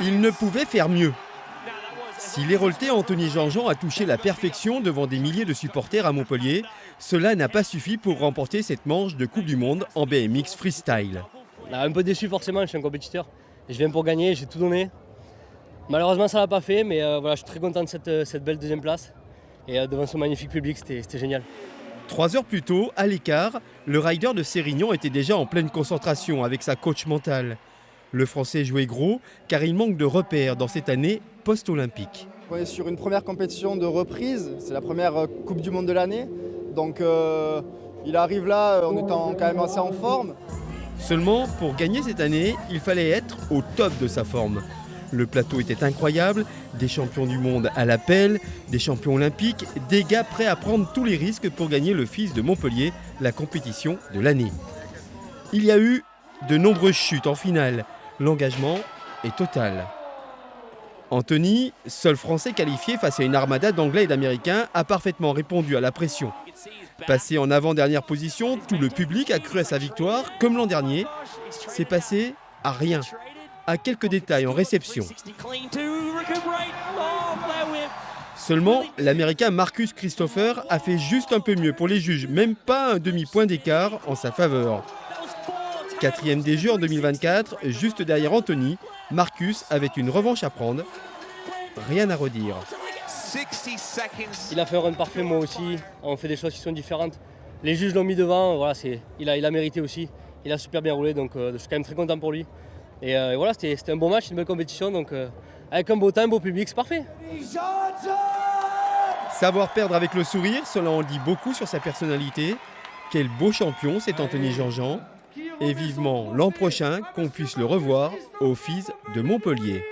Il ne pouvait faire mieux. Si l'Héraultais Anthony Jean-Jean a touché la perfection devant des milliers de supporters à Montpellier, cela n'a pas suffi pour remporter cette manche de Coupe du Monde en BMX freestyle. Là, un peu déçu forcément, je suis un compétiteur. Je viens pour gagner, j'ai tout donné. Malheureusement ça ne l'a pas fait, mais voilà, je suis très content de cette belle deuxième place. Et devant ce magnifique public, c'était génial. 3 heures plus tôt, à l'écart, le rider de Sérignan était déjà en pleine concentration avec sa coach mentale. Le Français jouait gros car il manque de repères dans cette année post-olympique. On est sur une première compétition de reprise, c'est la première Coupe du Monde de l'année. Donc il arrive là en étant quand même assez en forme. Seulement, pour gagner cette année, il fallait être au top de sa forme. Le plateau était incroyable, des champions du monde à l'appel, des champions olympiques, des gars prêts à prendre tous les risques pour gagner le Fils de Montpellier, la compétition de l'année. Il y a eu de nombreuses chutes en finale. L'engagement est total. Anthony, seul Français qualifié face à une armada d'Anglais et d'Américains, a parfaitement répondu à la pression. Passé en avant-dernière position, tout le public a cru à sa victoire, comme l'an dernier. C'est passé à rien, à quelques détails en réception. Seulement, l'Américain Marcus Christopher a fait juste un peu mieux pour les juges, même pas un demi-point d'écart en sa faveur. 4e des Jeux en 2024, juste derrière Anthony, Marcus avait une revanche à prendre. Rien à redire. Il a fait un run parfait, moi aussi. On fait des choses qui sont différentes. Les juges l'ont mis devant, voilà, il a mérité aussi. Il a super bien roulé, donc je suis quand même très content pour lui. Et voilà, c'était un bon match, une belle compétition, donc avec un beau temps, un beau public, c'est parfait. Savoir perdre avec le sourire, cela en dit beaucoup sur sa personnalité. Quel beau champion, c'est Anthony Jean-Jean. Et vivement l'an prochain qu'on puisse le revoir au Fils de Montpellier.